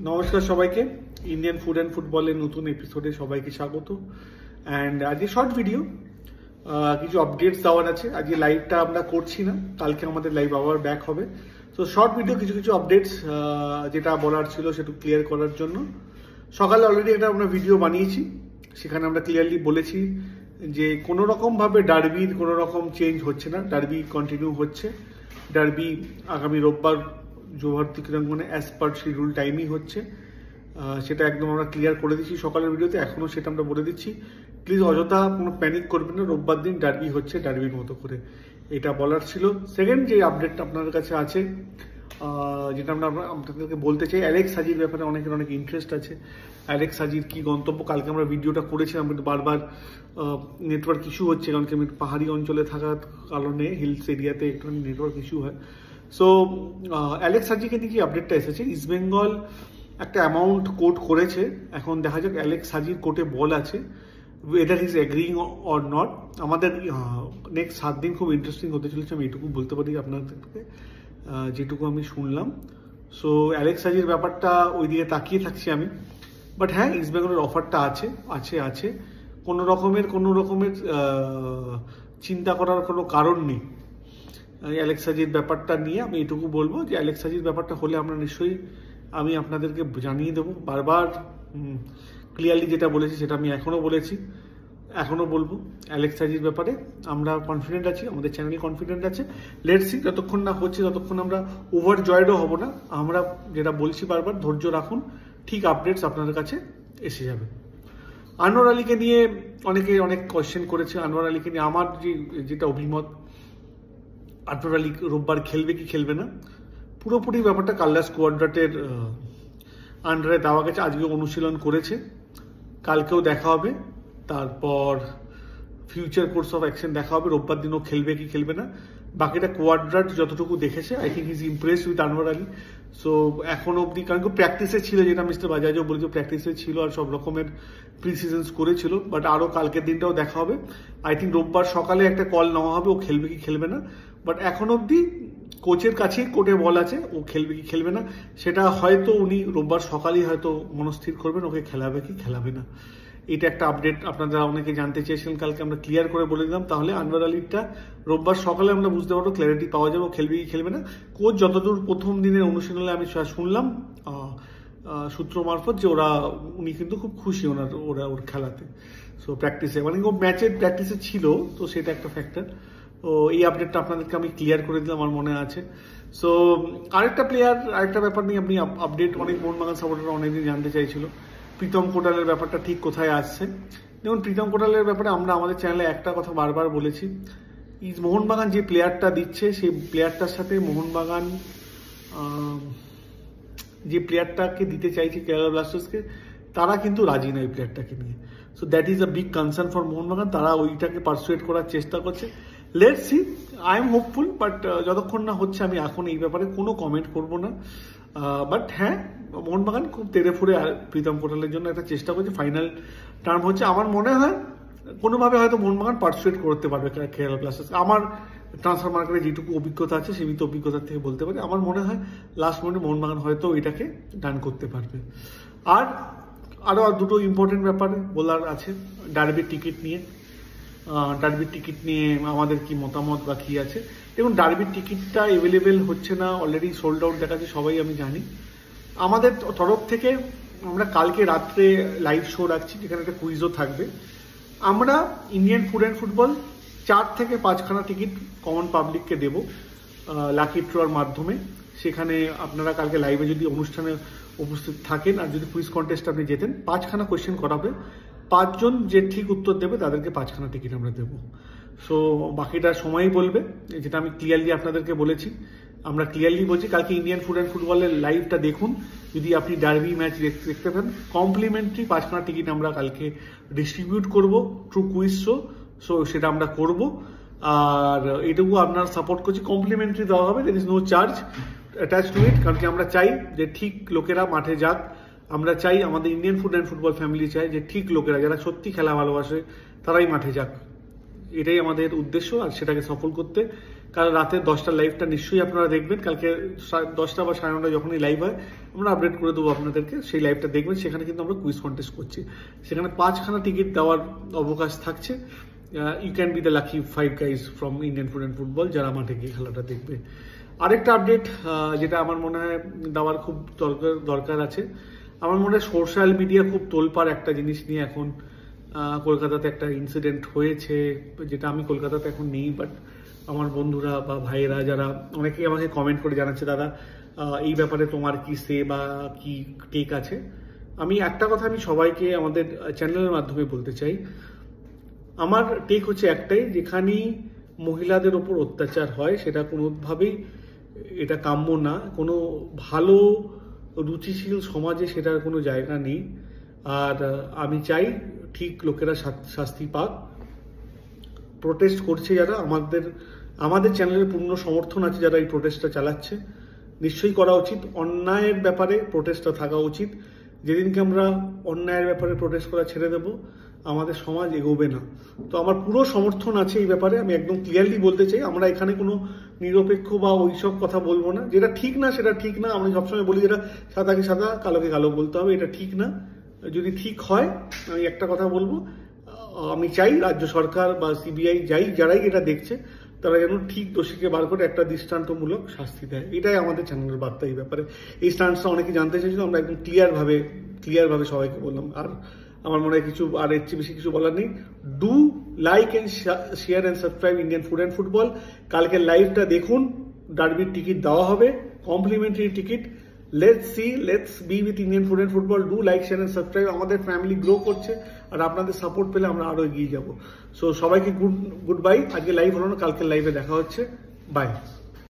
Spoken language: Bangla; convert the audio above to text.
নমস্কার সবাইকে। ইন্ডিয়ান ফুড অ্যান্ড ফুটবলের নতুন এপিসোডে সবাইকে স্বাগত। অ্যান্ড আজকে শর্ট ভিডিও, কিছু আপডেটস দেওয়ার আছে। আজকে লাইভটা আমরা করছি না, কালকে আমাদের লাইভ আবার ব্যাক হবে। তো শর্ট ভিডিও কিছু আপডেটস যেটা বলার ছিল সেটা ক্লিয়ার করার জন্য সকালে অলরেডি একটা আমরা ভিডিও বানিয়েছি। সেখানে আমরা ক্লিয়ারলি বলেছি যে কোনো রকমভাবে ডার্বির কোনো রকম চেঞ্জ হচ্ছে না, ডার্বি কন্টিনিউ হচ্ছে। ডার্বি আগামী রোববার জোহরতি ক্রীড়াঙ্গনে অ্যাজ পার শিডিউল টাইমই হচ্ছে। সেটা একদম আমরা ক্লিয়ার করে দিচ্ছি সকালের ভিডিওতে, এখনও সেটা আমরা বলে দিচ্ছি। প্লিজ অযথা কোনো প্যানিক করবেন না, রোববার দিন ডার্বি হচ্ছে ডার্বির মতো করে, এটা বলার ছিল। সেকেন্ড যে আপডেটটা আপনাদের কাছে আছে, যেটা আমরা আপনাদেরকে বলতে চাই, অ্যালেক্স হাজির ব্যাপারে অনেকের অনেক ইন্টারেস্ট আছে। অ্যালেক্স হাজির কী গন্তব্য, কালকে আমরা ভিডিওটা করেছিলাম কিন্তু বারবার নেটওয়ার্ক ইস্যু হচ্ছে, কারণ কি আমি পাহাড়ি অঞ্চলে থাকার কারণে হিলস এরিয়াতে একটুখানি নেটওয়ার্ক ইস্যু হয়। সো অ্যালেক্স হাজিকে নিয়ে কি আপডেটটা এসেছে, ইস্টবেঙ্গল একটা অ্যামাউন্ট কোট করেছে। এখন দেখা যাক অ্যালেক্স হাজির কোর্টে বল আছে, weather is agreeing or not. আমাদের নেক্সট 7 দিন খুব ইন্টারেস্টিং হতে চলেছে, আমি এটুকু বলতে পারি আপনাদেরকে যেটুকু আমি শুনলাম। সো অ্যালেক্স হাজির ব্যাপারটা ওই দিকে তাকিয়ে থাকছি আমি। বাট হ্যাঁ, ইস্টবেঙ্গলের অফারটা আছে। কোনো রকমের চিন্তা করার কোনো কারণ নেই অ্যালেক্স হাজির ব্যাপারটা নিয়ে। আমি এটুকু বলবো যে অ্যালেক্স হাজির ব্যাপারটা হলে আমরা নিশ্চয়ই আমি আপনাদেরকে জানিয়ে দেবো। বারবার ক্লিয়ারলি যেটা বলেছি সেটা আমি এখনও বলবো। অ্যালেক্স হাজির ব্যাপারে আমরা কনফিডেন্ট আছি, আমাদের চ্যানেল কনফিডেন্ট আছে। লেটস সি, যতক্ষণ না হচ্ছে ততক্ষণ আমরা ওভার জয়েডও হব না। আমরা যেটা বলছি বারবার, ধৈর্য রাখুন, ঠিক আপডেটস আপনাদের কাছে এসে যাবে। আনোয়ার আলীকে নিয়ে অনেকে অনেক কোয়েশ্চেন করেছে। আনোয়ার আলীকে নিয়ে আমার যেটা অভিমত, আনোয়ার আলী রোববার খেলবে কি খেলবে না, পুরোপুরি ব্যাপারটা কাল্লা স্কোয়াড্রাটের আন্ডারে দেওয়া গেছে। আজকে অনুশীলন করেছে, কালকেও দেখা হবে, তারপর ফিউচার কোর্স অফ অ্যাকশন দেখা হবে। রোববার দিনও খেলবে কি খেলবে না, বাকিটা কোয়াড্রাট যতটুকু দেখেছে I think is impressed with Anwar Ali. So এখন অবধি, কারণ প্র্যাকটিসে ছিল, যেটা মিস্টার বাজাজও বলেছে প্র্যাকটিসে ছিল আর সব রকমের প্রি সিজনস করেছিল। বাট আরও কালকের দিনটাও দেখা হবে। আই থিঙ্ক রোববার সকালে একটা কল নেওয়া হবে ও খেলবে কি খেলবে না। বাট এখন অবধি কোচের কাছেই কোর্টে বল আছে, ও খেলবে কি খেলবে না সেটা হয়তো উনি রোববার সকালেই হয়তো মনস্থির করবেন ওকে খেলাবে কি খেলাবে না। এটা একটা আপডেট আপনারা অনেকে জানতে চেয়েছিলেন, কালকে আমরা ক্লিয়ার করে বলে দিলাম। তাহলে আনোয়ার আলীরটা রোববার সকালে আমরা বুঝতে পারবো, ক্ল্যারিটি পাওয়া যাবে ও খেলবে কি খেলবে না। কোচ যতদূর প্রথম দিনের অনুশীলনে আমি শুনলাম সূত্র মারফত যে উনি কিন্তু খুব খুশি ওর খেলাতে। সো প্র্যাকটিসে মানে ও ম্যাচের প্র্যাকটিসে ছিল, তো সেটা একটা ফ্যাক্টর। তো এই আপডেটটা আপনাদেরকে আমি ক্লিয়ার করে দিলাম, আমার মনে আছে। সো আরেকটা ব্যাপার নিয়ে আপনি আপডেট অনেক মোহনবাগান সাপোর্টাররা অনেকদিন জানতে চাইছিল, প্রীতম কোটালের ব্যাপারটা ঠিক কোথায় আসছে। দেখুন, প্রীতম কোটালের ব্যাপারে আমরা আমাদের চ্যানেলে একটা কথা বারবার বলেছি, মোহনবাগান যে প্লেয়ারটা দিচ্ছে সেই প্লেয়ারটার সাথে মোহনবাগান যে প্লেয়ারটাকে দিতে চাইছে কেরালা ব্লাস্টার্সকে, তারা কিন্তু রাজি নয় প্লেয়ারটাকে নিয়ে। So that is a big concern for Mohun Bagan. তারা ওইটাকে পারসুয়েট করার চেষ্টা করছে। Let's see, I am hopeful, but যতক্ষণ না হচ্ছে আমি এখন এই ব্যাপারে কোনো কমেন্ট করব না। বাট হ্যাঁ, মোহনবাগান খুব তেড়ে ফুড়ে প্রীতম কোটালের জন্য একটা চেষ্টা করছে। ফাইনাল টার্ম হচ্ছে, আমার মনে হয় কোনোভাবে হয়তো মোহনবাগান পারসুয়েট করতে পারবে কেরালা ব্লাস্টার্স। আমার ট্রান্সফার মার্কেটে যেটুকু অভিজ্ঞতা আছে সীমিত অভিজ্ঞতার থেকে বলতে পারি, আমার মনে হয় লাস্ট মোমেন্টে মোহনবাগান হয়তো এটাকে ডান করতে পারবে। আর আরও দুটো ইম্পর্টেন্ট ব্যাপার বলার আছে ডার্বির টিকিট নিয়ে। আমাদের কি মতামত বা কী আছে। দেখুন, ডার্বির টিকিটটা অ্যাভেলেবেল হচ্ছে না, অলরেডি সোল্ড আউট দেখাচ্ছে, সবাই আমি জানি। আমাদের তরফ থেকে আমরা কালকে রাত্রে লাইভ শো রাখছি, যেখানে একটা কুইজও থাকবে। আমরা ইন্ডিয়ান ফুড অ্যান্ড ফুটবল 4 থেকে 5খানা টিকিট কমন পাবলিককে দেব লাকি ড্রর মাধ্যমে। সেখানে আপনারা কালকে লাইভে যদি অনুষ্ঠানে উপস্থিত থাকেন আর যদি কুইজ কন্টেস্ট আপনি যেতেন, 5খানা কোয়েশ্চেন করাবে, 5 জন যে ঠিক উত্তর দেবে তাদেরকে 5খানা টিকিট আমরা দেবো। সো বাকিটা সময়ই বলবে, যেটা আমি ক্লিয়ারলি আপনাদেরকে বলেছি। আমরা ক্লিয়ারলি বলছি, কালকে ইন্ডিয়ান ফুড অ্যান্ড ফুটবলের লাইভটা দেখুন। যদি আপনি ডার্বি ম্যাচ দেখতে পান, কমপ্লিমেন্টারি 5খানা টিকিট আমরা কালকে ডিস্ট্রিবিউট করব থ্রু কুইজ শো। সো সেটা আমরা করব। আর এটুকু আপনারা সাপোর্ট করছি, কমপ্লিমেন্টারি দেওয়া হবে, there is no charge attach to it. কারণ কি আমরা চাই যে ঠিক লোকেরা মাঠে যাক। আমরা চাই আমাদের Indian food and football family চাই যে ঠিক লোকেরা যারা সত্যি খেলা ভালোবাসে তারাই মাঠে যাক। এটাই আমাদের উদ্দেশ্য, আর সেটাকে সফল করতে কাল রাতে 10টার লাইভটা নিশ্চয়ই আপনারা দেখবেন। কালকে 10টা বা 9:30 যখনই লাইভ হয় আমরা আপডেট করে দেবো আপনাদেরকে, সেই লাইভটা দেখবেন। সেখানে কিন্তু আমরা কুইজ কন্টেস্ট করছি, সেখানে 5খানা টিকিট দেওয়ার অবকাশ থাকছে। You can be the lucky 5 guys from Indian food and football যারা মাঠে গিয়ে খেলাটা দেখবে। আরেকটা আপডেট যেটা আমার মনে হয় দেওয়ার খুব দরকার আছে, আমার মনে হয় সোশ্যাল মিডিয়া খুব তোলপাড় একটা জিনিস নিয়ে এখন কলকাতাতে একটা ইনসিডেন্ট হয়েছে, যেটা আমি কলকাতাতে এখন নেই, বাট আমার বন্ধুরা বা ভাইয়েরা যারা অনেকেই আমাকে কমেন্ট করে জানাচ্ছে, দাদা এই ব্যাপারে তোমার কি সে বা কি টেক আছে। আমি একটা কথা আমি সবাইকে আমাদের চ্যানেলের মাধ্যমে বলতে চাই, আমার টেক হচ্ছে একটাই, যেখানেই মহিলাদের ওপর অত্যাচার হয় সেটা কোনোভাবেই এটা কাম্য না, কোনো ভালো রুচিশীল সমাজে সেটার কোনো জায়গা নেই। আর আমি চাই ঠিক লোকেরা শাস্তি পাক। প্রোটেস্ট করছে যারা, আমাদের চ্যানেলের পূর্ণ সমর্থন আছে যারা এই প্রোটেস্টটা চালাচ্ছে, নিশ্চয়ই করা উচিত। অন্যায়ের ব্যাপারে প্রোটেস্টটা থাকা উচিত। যেদিনকে আমরা অন্যায়ের ব্যাপারে প্রোটেস্ট করা ছেড়ে দেব, আমাদের সমাজ এগোবে না। তো আমার পুরো সমর্থন আছে এই ব্যাপারে, আমি একদম ক্লিয়ারলি বলতে চাই। আমরা এখানে কোনো নিরপেক্ষ বা ওইসব কথা বলবো না, যেটা ঠিক না সেটা ঠিক না। আমি সবসময় বলি যেটা সাদাকে সাদা কালোকে কালো বলতে হবে, এটা ঠিক না। যদি ঠিক হয়, আমি একটা কথা বলবো, আমি চাই রাজ্য সরকার বা সিবিআই যারাই এটা দেখছে তারা যেন ঠিক দোষীকে বার করে একটা দৃষ্টান্তমূলক শাস্তি দেয়। এটাই আমাদের চ্যানেলের বার্তা এই ব্যাপারে। এই স্ট্যান্ডসটা অনেকে জানতে চাইছিল, আমরা একদম ক্লিয়ারভাবে সবাইকে বললাম। আর আমার মনে হয় কিছু আর এর চেয়ে বেশি কিছু বলার নেই। Do like and share and subscribe Indian food and football. কালকে লাইভটা দেখুন, ডার্বির টিকিট দেওয়া হবে, complimentary ticket. Let's be with Indian food and football. Do like share and subscribe. আমাদের ফ্যামিলি গ্রো করছে, আর আপনাদের সাপোর্ট পেলে আমরা আরো এগিয়ে যাব। সো সবাইকে গুড বাই। আজকে লাইভ হলো না, কালকের লাইভে দেখা হচ্ছে। বাই।